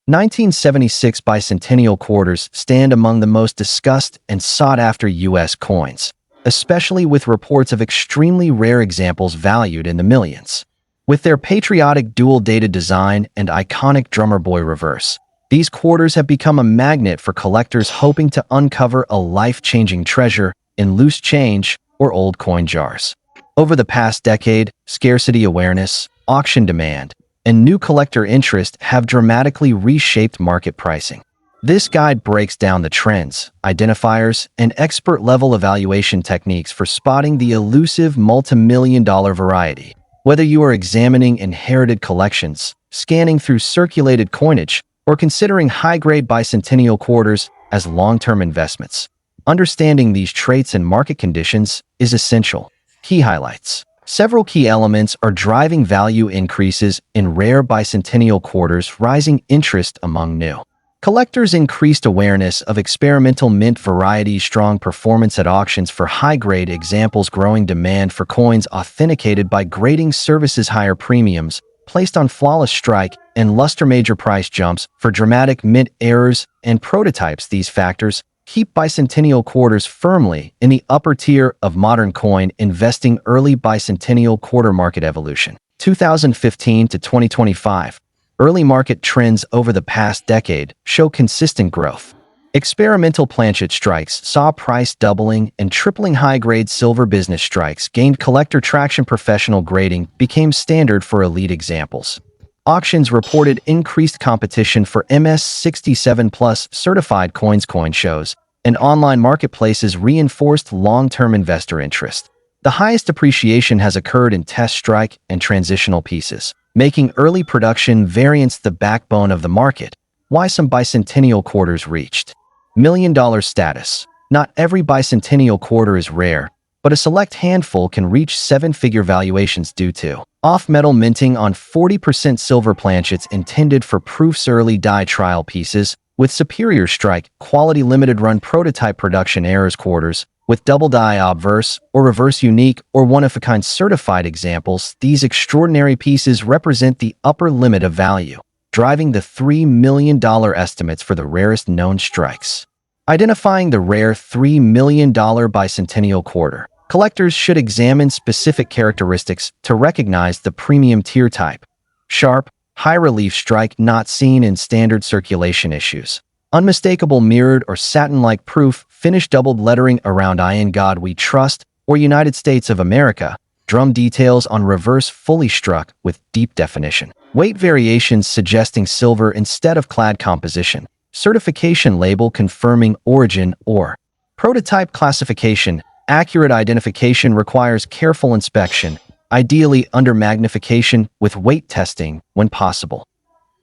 1976 Bicentennial quarters stand among the most discussed and sought-after U.S. coins, especially with reports of extremely rare examples valued in the millions. With their patriotic dual-dated design and iconic drummer boy reverse, these quarters have become a magnet for collectors hoping to uncover a life-changing treasure in loose change or old coin jars. Over the past decade, scarcity awareness, auction demand, and new collector interest have dramatically reshaped market pricing. This guide breaks down the trends, identifiers, and expert-level evaluation techniques for spotting the elusive multi-million-dollar variety. Whether you are examining inherited collections, scanning through circulated coinage, or considering high-grade bicentennial quarters as long-term investments, understanding these traits and market conditions is essential. Key highlights. Several key elements are driving value increases in rare bicentennial quarters, rising interest among new collectors, increased awareness of experimental mint varieties, strong performance at auctions for high-grade examples, growing demand for coins authenticated by grading services, higher premiums placed on flawless strike and luster, major price jumps for dramatic mint errors and prototypes. These factors keep bicentennial quarters firmly in the upper tier of modern coin investing. Early bicentennial quarter market evolution. 2015 to 2025. Early market trends over the past decade show consistent growth. Experimental planchet strikes saw price doubling and tripling. High-grade silver business strikes gained collector traction. Professional grading became standard for elite examples. Auctions reported increased competition for MS67+ certified coins. Coin shows and online marketplaces reinforced long-term investor interest. The highest appreciation has occurred in test strike and transitional pieces, making early production variants the backbone of the market. Why some bicentennial quarters reached million-dollar status. Not every bicentennial quarter is rare, but a select handful can reach seven-figure valuations due to off-metal minting on 40% silver planchets intended for proofs, early die trial pieces with superior strike quality, limited run prototype production errors, quarters with double die obverse or reverse unique or one-of-a-kind certified examples. These extraordinary pieces represent the upper limit of value, driving the $3 million estimates for the rarest known strikes. Identifying the rare $3 million bicentennial quarter. Collectors should examine specific characteristics to recognize the premium tier type. Sharp, high-relief strike not seen in standard circulation issues. Unmistakable mirrored or satin-like proof, finished doubled lettering around "In God We Trust" or "United States of America." Drum details on reverse fully struck with deep definition. Weight variations suggesting silver instead of clad composition. Certification label confirming origin or prototype classification. Accurate identification requires careful inspection, ideally under magnification with weight testing when possible.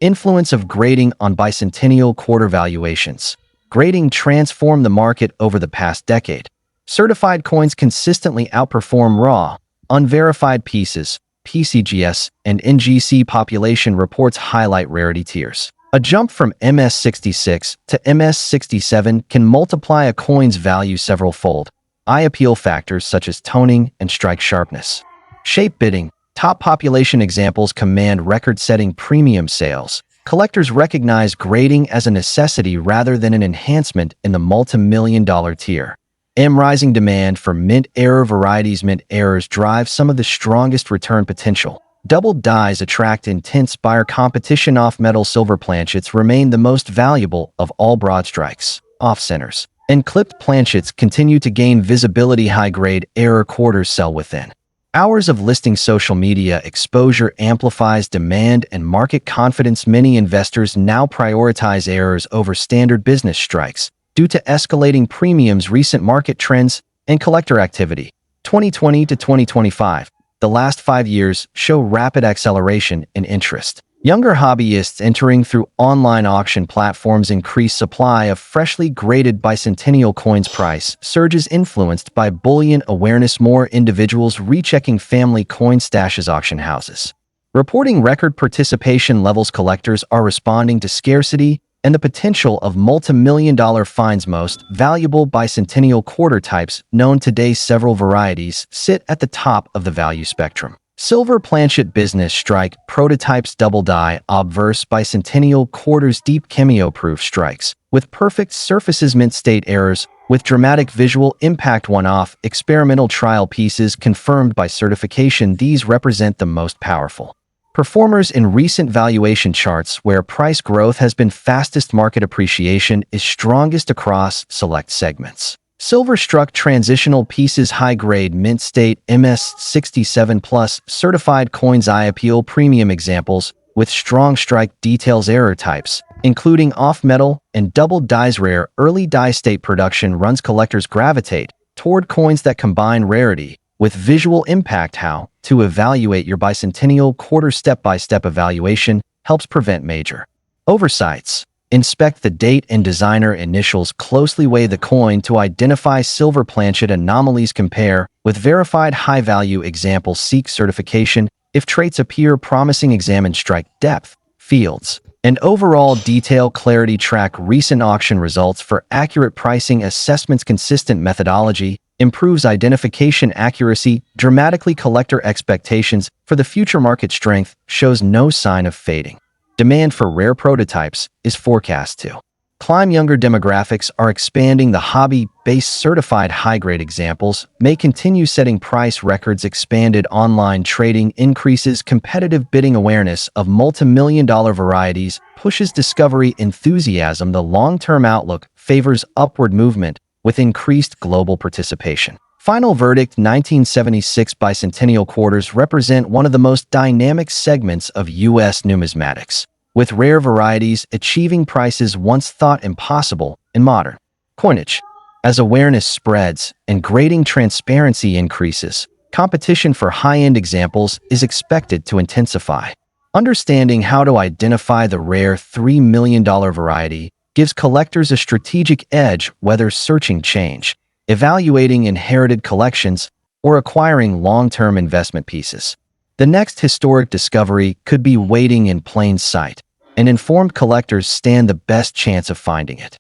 Influence of grading on bicentennial quarter valuations. Grading transformed the market over the past decade. Certified coins consistently outperform raw, unverified pieces. PCGS and NGC population reports highlight rarity tiers. A jump from MS66 to MS67 can multiply a coin's value several-fold. Eye appeal factors such as toning and strike sharpness. Shape bidding. Top population examples command record-setting premium sales. Collectors recognize grading as a necessity rather than an enhancement in the multi-million-dollar tier. Rising demand for mint error varieties. Mint errors drive some of the strongest return potential. Doubled dies attract intense buyer competition. Off-metal silver planchets remain the most valuable of all broad strikes. Off-centers and clipped planchets continue to gain visibility. High-grade error quarters sell within hours of listing. Social media exposure amplifies demand and market confidence. Many investors now prioritize errors over standard business strikes due to escalating premiums, recent market trends, and collector activity. 2020 to 2025. The last 5 years show rapid acceleration in interest. Younger hobbyists entering through online auction platforms increase supply of freshly graded bicentennial coins. Price surges influenced by bullion awareness. More individuals rechecking family coin stashes. Auction houses reporting record participation levels. Collectors are responding to scarcity and the potential of multi-million-dollar finds. Most valuable bicentennial quarter types known today. Several varieties sit at the top of the value spectrum. Silver planchet business strike prototypes double die obverse bicentennial quarters deep chemio-proof strikes with perfect surfaces mint state errors with dramatic visual impact one-off experimental trial pieces confirmed by certification. These represent the most powerful performers in recent valuation charts where price growth has been fastest, market appreciation is strongest across select segments. Silver struck transitional pieces high-grade mint state MS67 plus certified coins eye appeal premium examples with strong strike details error types, including off-metal and double dies rare early die state production runs collectors gravitate toward coins that combine rarity with visual impact. How to evaluate your bicentennial quarter step-by-step evaluation helps prevent major oversights. Inspect the date and designer initials. Closely weigh the coin to identify silver planchet anomalies. Compare with verified high-value examples. Seek certification. If traits appear promising, examine strike depth, fields, and overall detail clarity. Track recent auction results for accurate pricing assessments. Consistent methodology improves identification accuracy dramatically. Collector expectations for the future market strength shows no sign of fading. Demand for rare prototypes is forecast to climb. Younger demographics are expanding. The hobby-based certified high-grade examples may continue setting price records. Expanded online trading increases competitive bidding. Awareness of multi-million-dollar varieties pushes discovery enthusiasm. The long-term outlook favors upward movement with increased global participation. Final verdict: 1976 bicentennial quarters represent one of the most dynamic segments of U.S. numismatics, with rare varieties achieving prices once thought impossible in modern coinage. As awareness spreads and grading transparency increases, competition for high-end examples is expected to intensify. Understanding how to identify the rare $3 million variety gives collectors a strategic edge whether searching change, evaluating inherited collections, or acquiring long-term investment pieces. The next historic discovery could be waiting in plain sight, and informed collectors stand the best chance of finding it.